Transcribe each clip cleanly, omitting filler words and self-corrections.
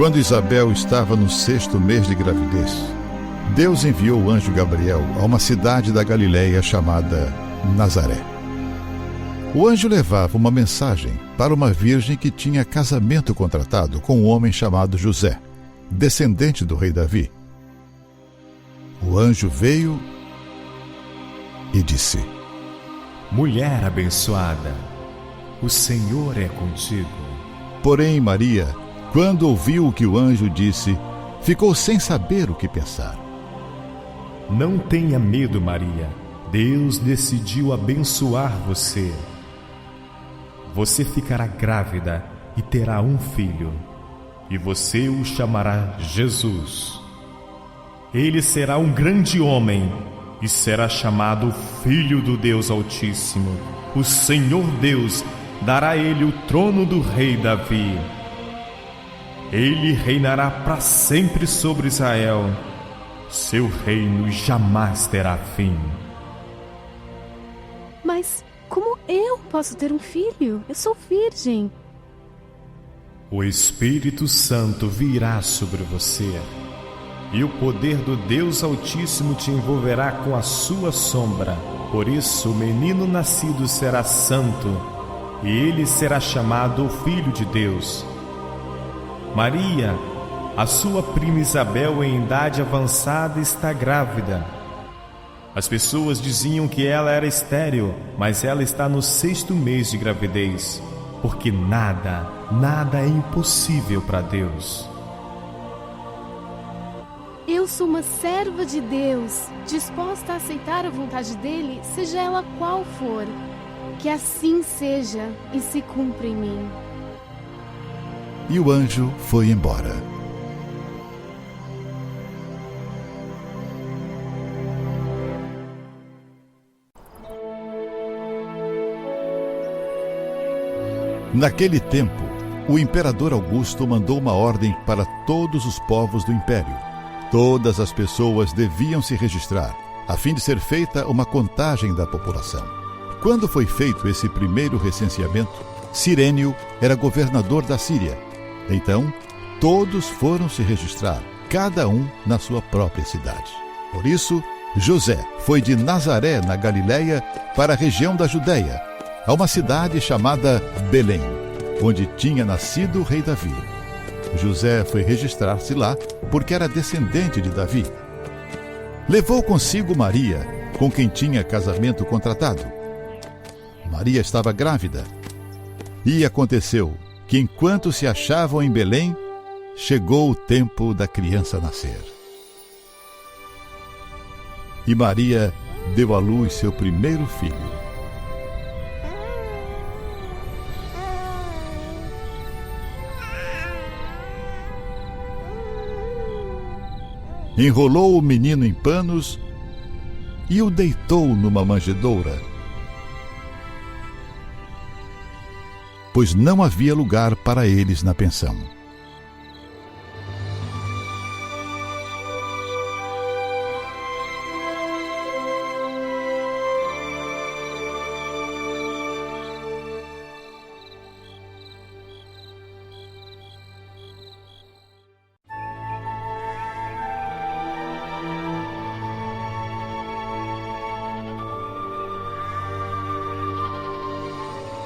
Quando Isabel estava no 6º mês de gravidez, Deus enviou o anjo Gabriel a uma cidade da Galileia chamada Nazaré. O anjo levava uma mensagem para uma virgem que tinha casamento contratado com um homem chamado José, descendente do rei Davi. O anjo veio e disse: Mulher abençoada, o Senhor é contigo. Porém, Maria, quando ouviu o que o anjo disse, ficou sem saber o que pensar. Não tenha medo, Maria. Deus decidiu abençoar você. Você ficará grávida e terá um filho, e você o chamará Jesus. Ele será um grande homem e será chamado Filho do Deus Altíssimo. O Senhor Deus dará a ele o trono do rei Davi. Ele reinará para sempre sobre Israel. Seu reino jamais terá fim. Mas como eu posso ter um filho? Eu sou virgem. O Espírito Santo virá sobre você, e o poder do Deus Altíssimo te envolverá com a sua sombra. Por isso, o menino nascido será santo, e ele será chamado Filho de Deus. Maria, a sua prima Isabel, em idade avançada, está grávida. As pessoas diziam que ela era estéril, mas ela está no 6º mês de gravidez, porque nada é impossível para Deus. Eu sou uma serva de Deus, disposta a aceitar a vontade dele, seja ela qual for. Que assim seja e se cumpra em mim. E o anjo foi embora. Naquele tempo, o imperador Augusto mandou uma ordem para todos os povos do império. Todas as pessoas deviam se registrar, a fim de ser feita uma contagem da população. Quando foi feito esse primeiro recenseamento, Cirênio era governador da Síria. Então, todos foram se registrar, cada um na sua própria cidade. Por isso, José foi de Nazaré, na Galileia, para a região da Judéia, a uma cidade chamada Belém, onde tinha nascido o rei Davi. José foi registrar-se lá porque era descendente de Davi. Levou consigo Maria, com quem tinha casamento contratado. Maria estava grávida. E aconteceu que, enquanto se achavam em Belém, chegou o tempo da criança nascer. E Maria deu à luz seu primeiro filho. Enrolou o menino em panos e o deitou numa manjedoura, pois não havia lugar para eles na pensão.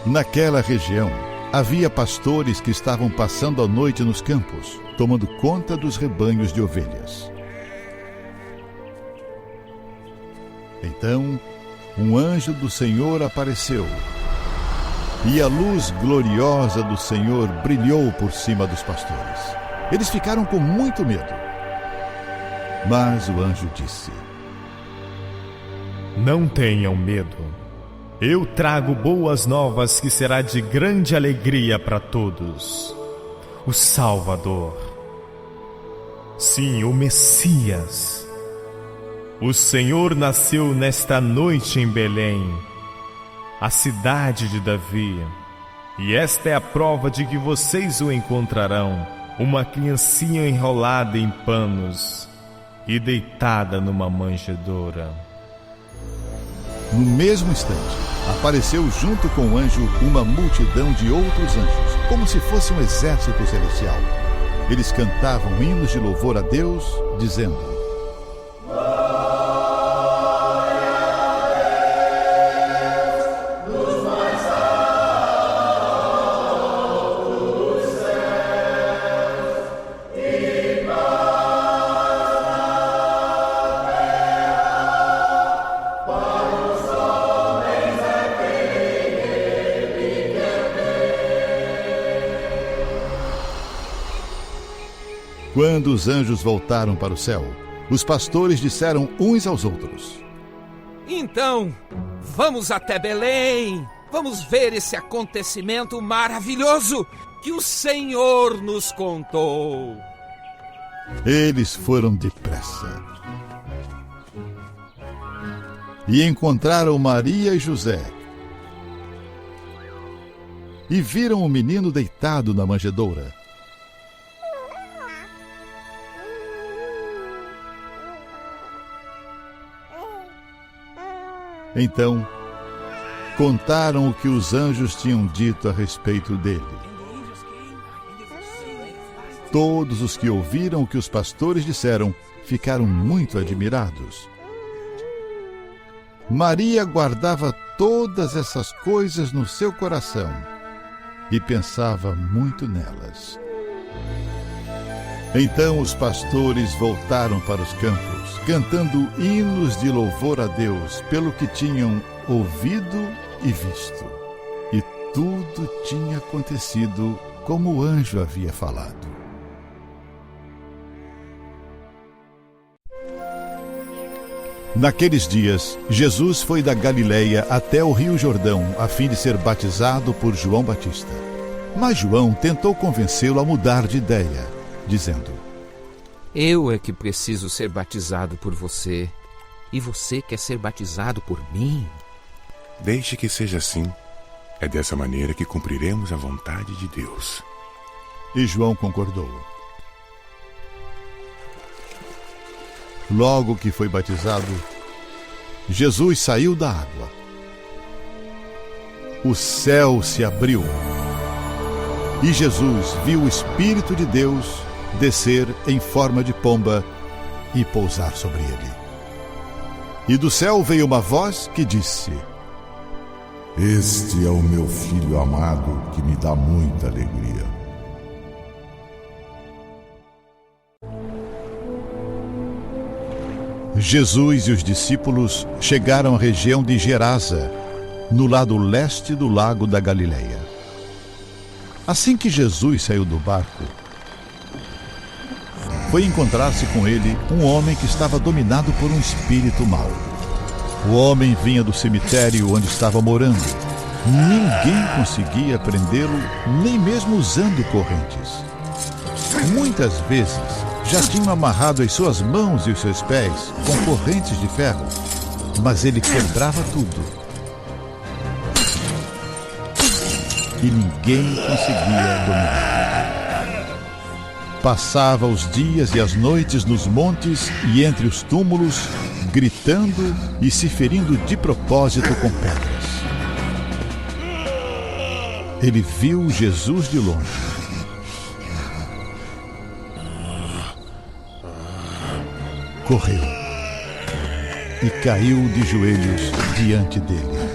Naquela região, havia pastores que estavam passando a noite nos campos, tomando conta dos rebanhos de ovelhas. Então, um anjo do Senhor apareceu, e a luz gloriosa do Senhor brilhou por cima dos pastores. Eles ficaram com muito medo. Mas o anjo disse: Não tenham medo. Eu trago boas novas que será de grande alegria para todos. O Salvador, sim, o Messias. O Senhor nasceu nesta noite em Belém, a cidade de Davi. E esta é a prova de que vocês o encontrarão, uma criancinha enrolada em panos e deitada numa manjedoura. No mesmo instante, apareceu junto com o anjo uma multidão de outros anjos, como se fosse um exército celestial. Eles cantavam hinos de louvor a Deus, dizendo: Quando os anjos voltaram para o céu, os pastores disseram uns aos outros: Então, vamos até Belém. Vamos ver esse acontecimento maravilhoso que o Senhor nos contou. Eles foram depressa e encontraram Maria e José e viram o menino deitado na manjedoura. Então, contaram o que os anjos tinham dito a respeito dele. Todos os que ouviram o que os pastores disseram ficaram muito admirados. Maria guardava todas essas coisas no seu coração e pensava muito nelas. Então os pastores voltaram para os campos, cantando hinos de louvor a Deus pelo que tinham ouvido e visto. E tudo tinha acontecido como o anjo havia falado. Naqueles dias, Jesus foi da Galileia até o Rio Jordão, a fim de ser batizado por João Batista. Mas João tentou convencê-lo a mudar de ideia, dizendo: Eu é que preciso ser batizado por você, e você quer ser batizado por mim? Deixe que seja assim. É dessa maneira que cumpriremos a vontade de Deus. E João concordou. Logo que foi batizado, Jesus saiu da água. O céu se abriu e Jesus viu o Espírito de Deus descer em forma de pomba e pousar sobre ele. E do céu veio uma voz que disse: Este é o meu filho amado, que me dá muita alegria. Jesus e os discípulos chegaram à região de Gerasa, no lado leste do lago da Galileia. Assim que Jesus saiu do barco, foi encontrar-se com ele um homem que estava dominado por um espírito mau. O homem vinha do cemitério onde estava morando. Ninguém conseguia prendê-lo, nem mesmo usando correntes. Muitas vezes já tinham amarrado as suas mãos e os seus pés com correntes de ferro, mas ele quebrava tudo. E ninguém conseguia dominar. Passava os dias e as noites nos montes e entre os túmulos, gritando e se ferindo de propósito com pedras. Ele viu Jesus de longe. Correu e caiu de joelhos diante dele.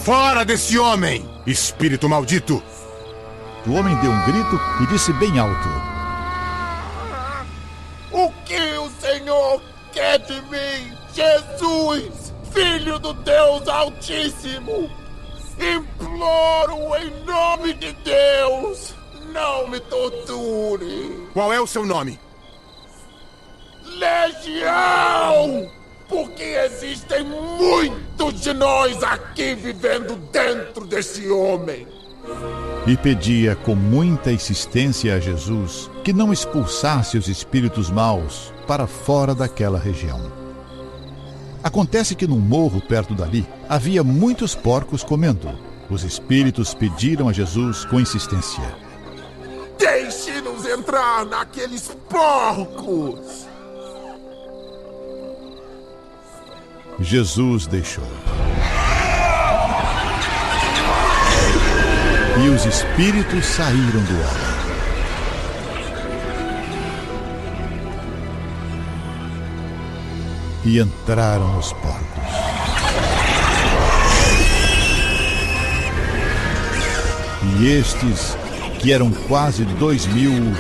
Fora desse homem, espírito maldito! O homem deu um grito e disse bem alto: O que o Senhor quer de mim, Jesus, Filho do Deus Altíssimo? Imploro em nome de Deus, não me torture. Qual é o seu nome? Legião! Porque existem muitos de nós aqui vivendo dentro desse homem. E pedia com muita insistência a Jesus que não expulsasse os espíritos maus para fora daquela região. Acontece que num morro perto dali havia muitos porcos comendo. Os espíritos pediram a Jesus com insistência: Deixe-nos entrar naqueles porcos. Jesus deixou. E os espíritos saíram do homem. e entraram os porcos. E estes, que eram quase 2.000,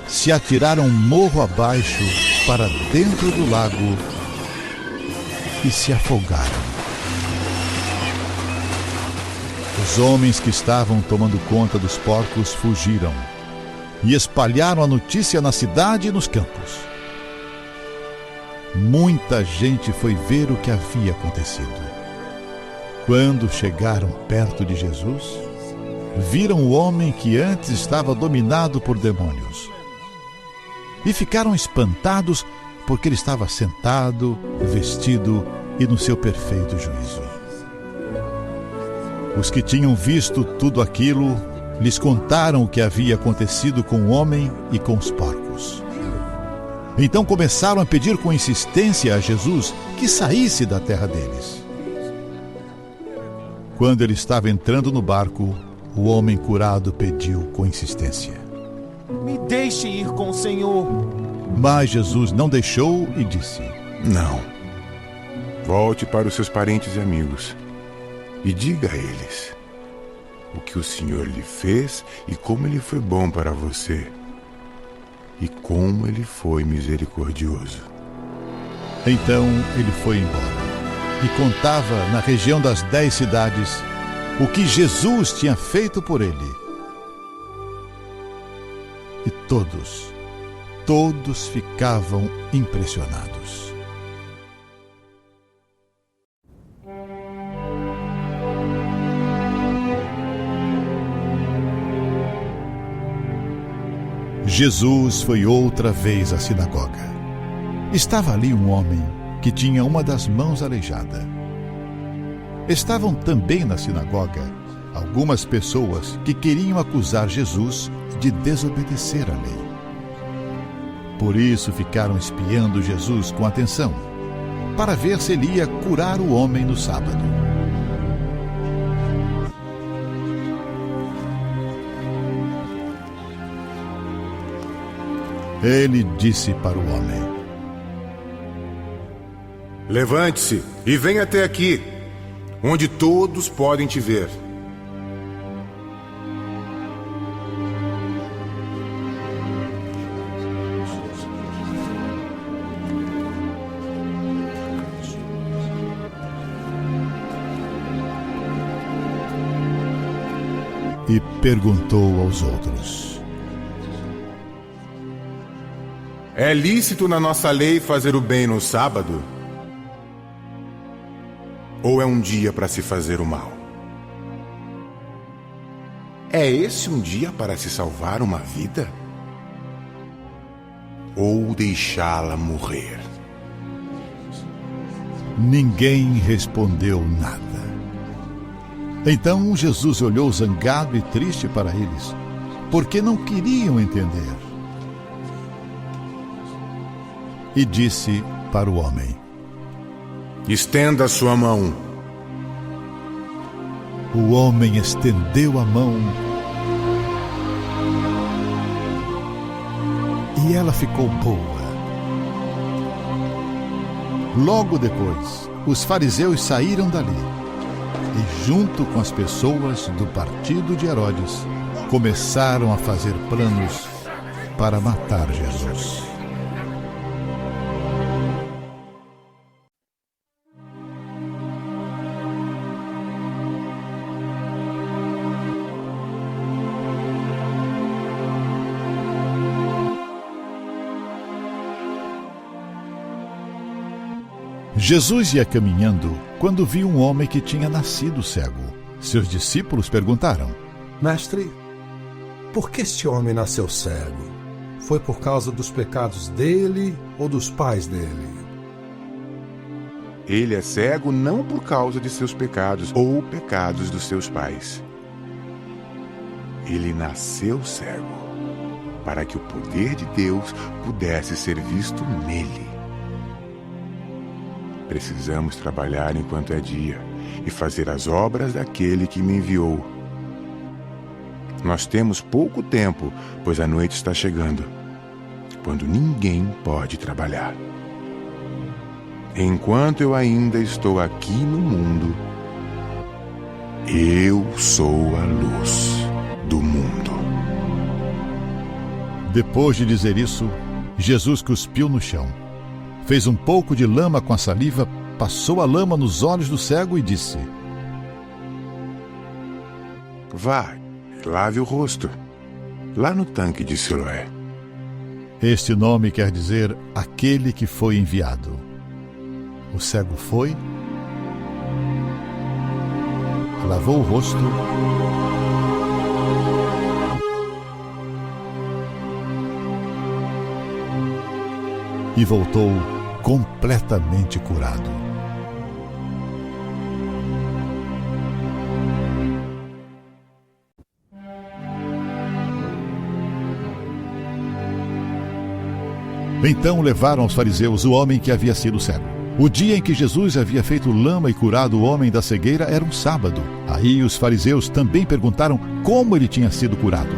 se atiraram morro abaixo para dentro do lago e se afogaram. Os homens que estavam tomando conta dos porcos fugiram e espalharam a notícia na cidade e nos campos. Muita gente foi ver o que havia acontecido. Quando chegaram perto de Jesus, viram o homem que antes estava dominado por demônios e ficaram espantados porque ele estava sentado, vestido e no seu perfeito juízo. Os que tinham visto tudo aquilo lhes contaram o que havia acontecido com o homem e com os porcos. Então começaram a pedir com insistência a Jesus que saísse da terra deles. Quando ele estava entrando no barco, o homem curado pediu com insistência: me deixe ir com o Senhor. Mas Jesus não deixou e disse: não. Volte para os seus parentes e amigos e diga a eles o que o Senhor lhe fez e como ele foi bom para você e como ele foi misericordioso. Então ele foi embora e contava na região das 10 cidades o que Jesus tinha feito por ele. E todos ficavam impressionados. Jesus foi outra vez à sinagoga. Estava ali um homem que tinha uma das mãos aleijada. Estavam também na sinagoga algumas pessoas que queriam acusar Jesus de desobedecer a lei. Por isso ficaram espiando Jesus com atenção, para ver se ele ia curar o homem no sábado. Ele disse para o homem: levante-se e venha até aqui, onde todos podem te ver. E perguntou aos outros: é lícito na nossa lei fazer o bem no sábado? Ou é um dia para se fazer o mal? É esse um dia para se salvar uma vida? Ou deixá-la morrer? Ninguém respondeu nada. Então Jesus olhou zangado e triste para eles, porque não queriam entender. E disse para o homem: estenda a sua mão. O homem estendeu a mão e ela ficou boa. Logo depois, os fariseus saíram dali e, junto com as pessoas do partido de Herodes, começaram a fazer planos para matar Jesus. Jesus ia caminhando quando viu um homem que tinha nascido cego. Seus discípulos perguntaram: Mestre, por que este homem nasceu cego? Foi por causa dos pecados dele ou dos pais dele? Ele é cego não por causa de seus pecados ou pecados dos seus pais. Ele nasceu cego para que o poder de Deus pudesse ser visto nele. Precisamos trabalhar enquanto é dia e fazer as obras daquele que me enviou. Nós temos pouco tempo, pois a noite está chegando, quando ninguém pode trabalhar. enquanto eu ainda estou aqui no mundo, eu sou a luz do mundo. Depois de dizer isso, Jesus cuspiu no chão. Fez um pouco de lama com a saliva, passou a lama nos olhos do cego e disse: Vá, lave o rosto, lá no tanque de Siloé. Este nome quer dizer aquele que foi enviado. O cego foi, lavou o rosto e voltou completamente curado. Então levaram aos fariseus o homem que havia sido cego. O dia em que Jesus havia feito lama e curado o homem da cegueira era um sábado. Aí os fariseus também perguntaram como ele tinha sido curado.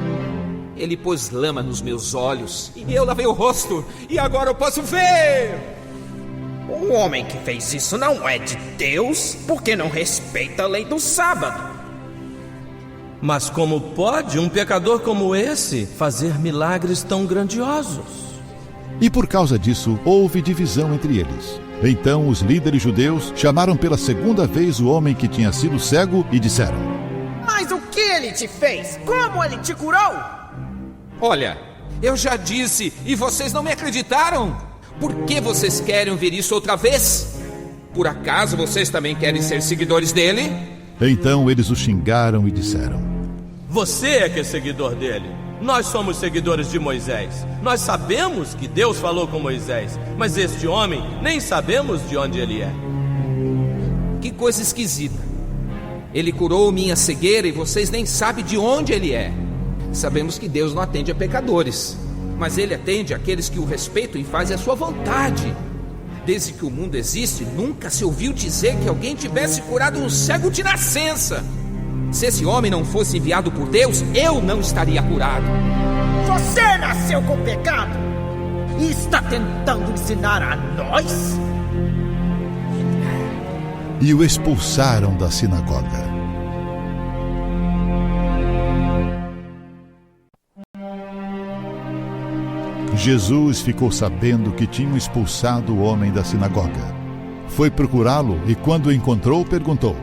Ele pôs lama nos meus olhos e eu lavei o rosto, e agora eu posso ver! O homem que fez isso não é de Deus, porque não respeita a lei do sábado. Mas como pode um pecador como esse fazer milagres tão grandiosos? E por causa disso, houve divisão entre eles. Então os líderes judeus chamaram pela segunda vez o homem que tinha sido cego e disseram: Mas o que ele te fez? Como ele te curou? Olha, eu já disse e vocês não me acreditaram. Por que vocês querem ver isso outra vez? Por acaso vocês também querem ser seguidores dele? Então eles o xingaram e disseram: Você é que é seguidor dele. Nós somos seguidores de Moisés. Nós sabemos que Deus falou com Moisés, mas este homem nem sabemos de onde ele é. Que coisa esquisita. Ele curou minha cegueira e vocês nem sabem de onde ele é. Sabemos que Deus não atende a pecadores, mas ele atende àqueles que o respeitam e fazem a sua vontade. Desde que o mundo existe, nunca se ouviu dizer que alguém tivesse curado um cego de nascença. Se esse homem não fosse enviado por Deus, eu não estaria curado. Você nasceu com pecado e está tentando ensinar a nós? E o expulsaram da sinagoga. Jesus ficou sabendo que tinham expulsado o homem da sinagoga. Foi procurá-lo e, quando o encontrou, perguntou: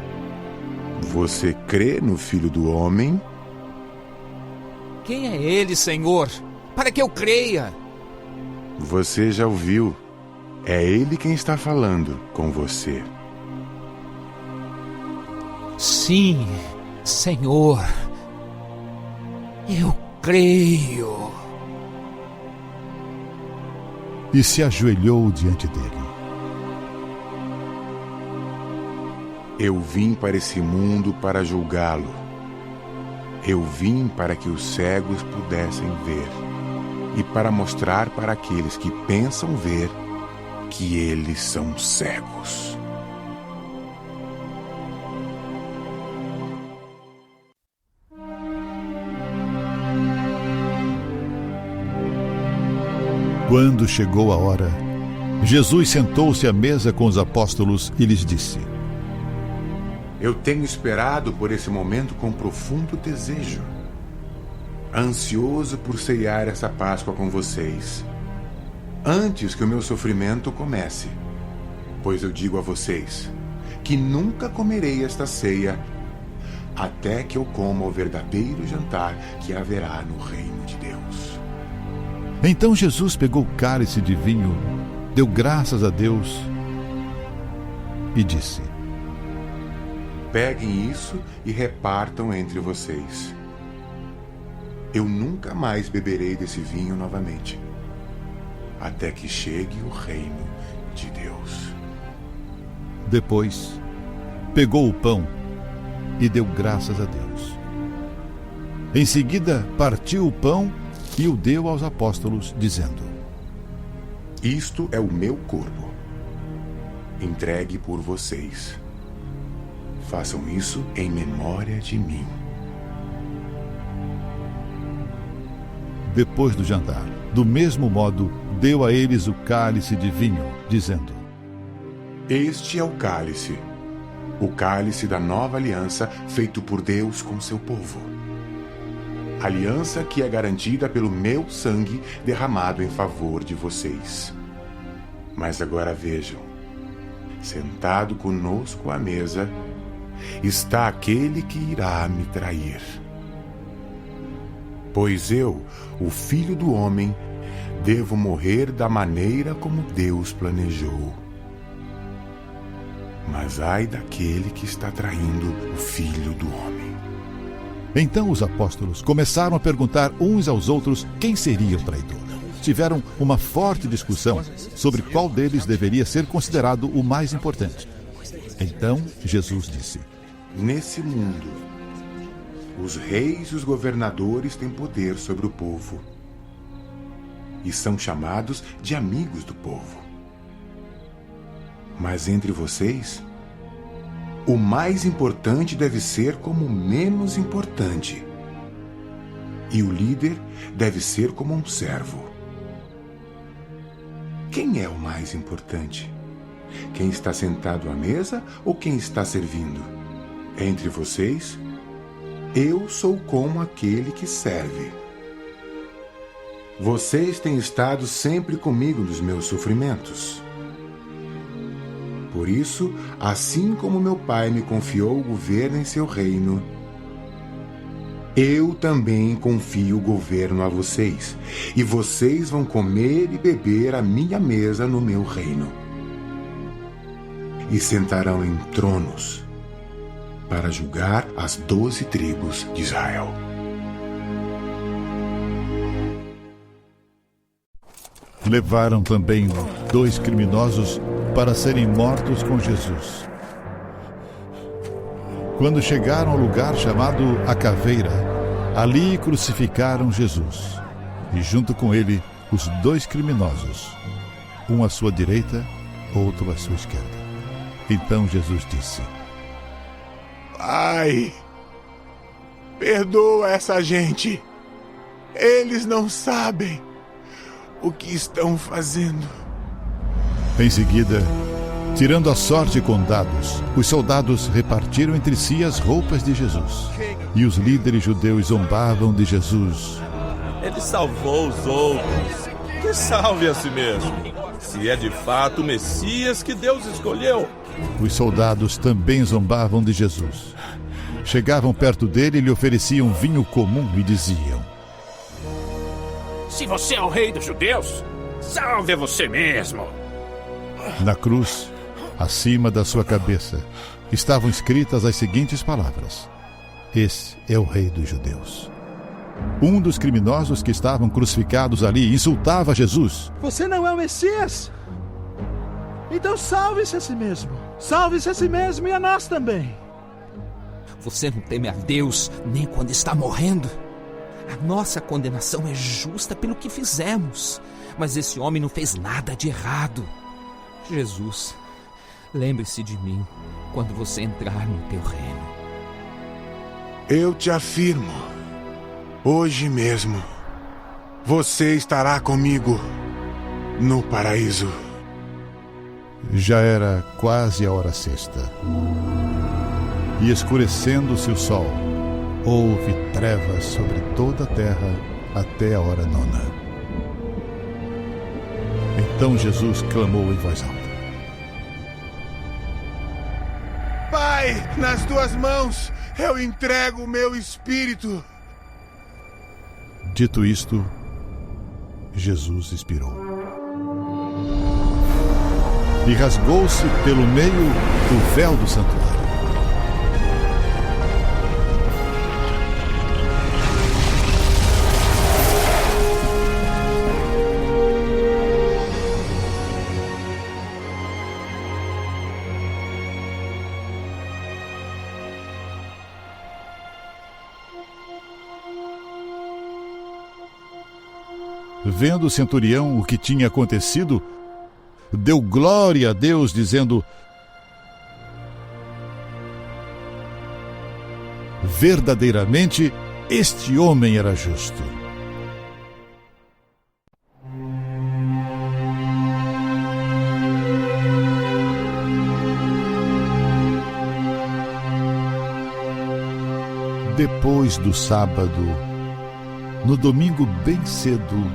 Você crê no Filho do Homem? Quem é ele, Senhor, para que eu creia? Você já ouviu. É ele quem está falando com você. Sim, Senhor, eu creio. E se ajoelhou diante dele. Eu vim para esse mundo para julgá-lo. Eu vim para que os cegos pudessem ver e para mostrar para aqueles que pensam ver que eles são cegos. Quando chegou a hora, Jesus sentou-se à mesa com os apóstolos e lhes disse: Eu tenho esperado por esse momento com profundo desejo, ansioso por ceiar essa Páscoa com vocês, antes que o meu sofrimento comece. Pois eu digo a vocês que nunca comerei esta ceia até que eu coma o verdadeiro jantar que haverá no reino de Deus. Então Jesus pegou o cálice de vinho, deu graças a Deus e disse: Peguem isso e repartam entre vocês. Eu nunca mais beberei desse vinho novamente, até que chegue o reino de Deus. Depois, pegou o pão e deu graças a Deus. Em seguida, partiu o pão e o deu aos apóstolos, dizendo: Isto é o meu corpo, entregue por vocês. Façam isso em memória de mim. Depois do jantar, do mesmo modo, deu a eles o cálice de vinho, dizendo: Este é o cálice da nova aliança feito por Deus com seu povo. Aliança que é garantida pelo meu sangue derramado em favor de vocês. Mas agora vejam, sentado conosco à mesa, está aquele que irá me trair. Pois eu, o Filho do Homem, devo morrer da maneira como Deus planejou. Mas ai daquele que está traindo o Filho do Homem. Então os apóstolos começaram a perguntar uns aos outros quem seria o traidor. Tiveram uma forte discussão sobre qual deles deveria ser considerado o mais importante. Então Jesus disse: Nesse mundo, os reis e os governadores têm poder sobre o povo e são chamados de amigos do povo. Mas entre vocês, o mais importante deve ser como o menos importante, e o líder deve ser como um servo. Quem é o mais importante? Quem está sentado à mesa ou quem está servindo? Entre vocês, eu sou como aquele que serve. Vocês têm estado sempre comigo nos meus sofrimentos. Por isso, assim como meu pai me confiou o governo em seu reino, eu também confio o governo a vocês, e vocês vão comer e beber à minha mesa no meu reino. E sentarão em tronos para julgar as 12 tribos de Israel. Levaram também 2 criminosos para serem mortos com Jesus. Quando chegaram ao lugar chamado A Caveira, ali crucificaram Jesus, e junto com ele os 2 criminosos, um à sua direita, outro à sua esquerda. Então Jesus disse: Pai, perdoa essa gente. Eles não sabem o que estão fazendo. Em seguida, tirando a sorte com dados, os soldados repartiram entre si as roupas de Jesus. E os líderes judeus zombavam de Jesus. Ele salvou os outros. Que salve a si mesmo, se é de fato o Messias que Deus escolheu. Os soldados também zombavam de Jesus. Chegavam perto dele e lhe ofereciam vinho comum e diziam: Se você é o rei dos judeus, salve você mesmo. Na cruz, acima da sua cabeça, estavam escritas as seguintes palavras: Esse é o rei dos judeus. Um dos criminosos que estavam crucificados ali insultava Jesus: Você não é o Messias? Então salve-se a si mesmo. Salve-se a si mesmo e a nós também. Você não teme a Deus nem quando está morrendo? A nossa condenação é justa pelo que fizemos, mas esse homem não fez nada de errado. Jesus, lembre-se de mim quando você entrar no teu reino. Eu te afirmo, hoje mesmo, você estará comigo no paraíso. Já era quase a hora sexta. E escurecendo-se o sol, houve trevas sobre toda a terra até a hora 9. Então Jesus clamou em voz alta: Pai, nas tuas mãos eu entrego o meu espírito. Dito isto, Jesus expirou. E rasgou-se pelo meio o véu do santuário. Vendo o centurião o que tinha acontecido, deu glória a Deus, dizendo: Verdadeiramente, este homem era justo. Depois do sábado, no domingo bem cedo,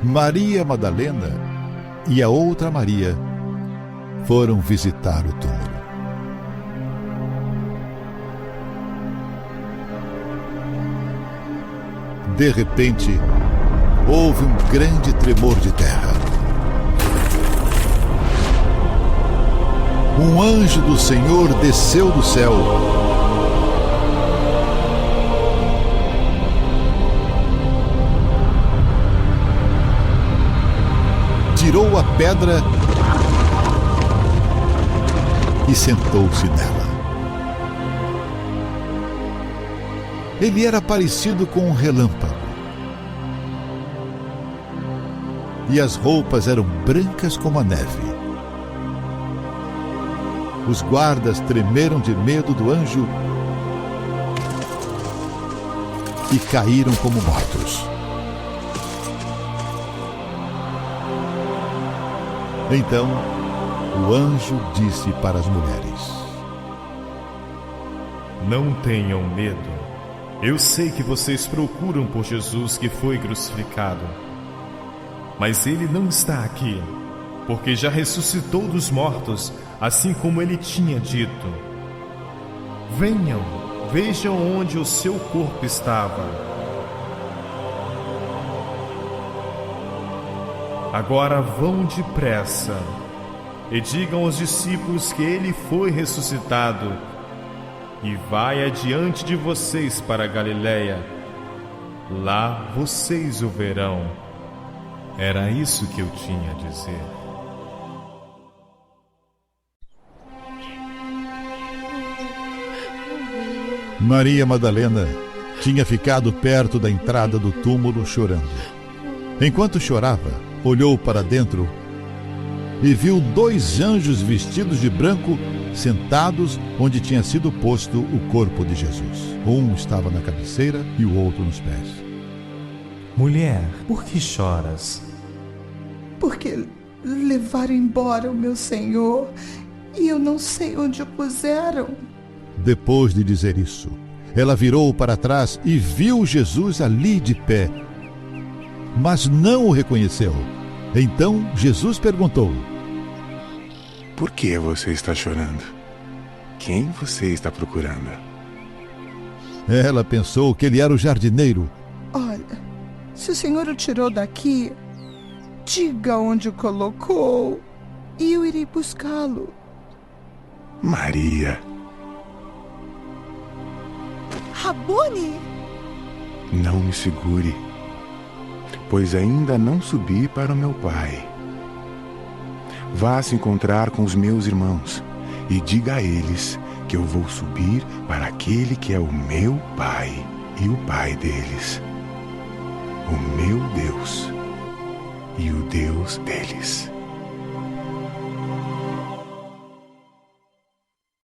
Maria Madalena e a outra Maria foram visitar o túmulo. De repente, houve um grande tremor de terra. Um anjo do Senhor desceu do céu. Tirou a pedra e sentou-se nela. Ele era parecido com um relâmpago. E as roupas eram brancas como a neve. Os guardas tremeram de medo do anjo e caíram como mortos. Então, o anjo disse para as mulheres: Não tenham medo. Eu sei que vocês procuram por Jesus que foi crucificado. Mas ele não está aqui, porque já ressuscitou dos mortos, assim como ele tinha dito. Venham, vejam onde o seu corpo estava. Agora vão depressa e digam aos discípulos que ele foi ressuscitado e vai adiante de vocês para a Galiléia. Lá vocês o verão. Era isso que eu tinha a dizer. Maria Madalena tinha ficado perto da entrada do túmulo chorando. Enquanto chorava, olhou para dentro e viu 2 anjos vestidos de branco sentados onde tinha sido posto o corpo de Jesus. Um estava na cabeceira e o outro nos pés. Mulher, por que choras? Porque levaram embora o meu Senhor e eu não sei onde o puseram. Depois de dizer isso, ela virou para trás e viu Jesus ali de pé, mas não o reconheceu. Então Jesus perguntou: Por que você está chorando? Quem você está procurando? Ela pensou que ele era o jardineiro. Olha, se o Senhor o tirou daqui, diga onde o colocou e eu irei buscá-lo. Maria. Rabone! Não me segure, pois ainda não subi para o meu Pai. Vá se encontrar com os meus irmãos e diga a eles que eu vou subir para aquele que é o meu Pai e o Pai deles, o meu Deus e o Deus deles.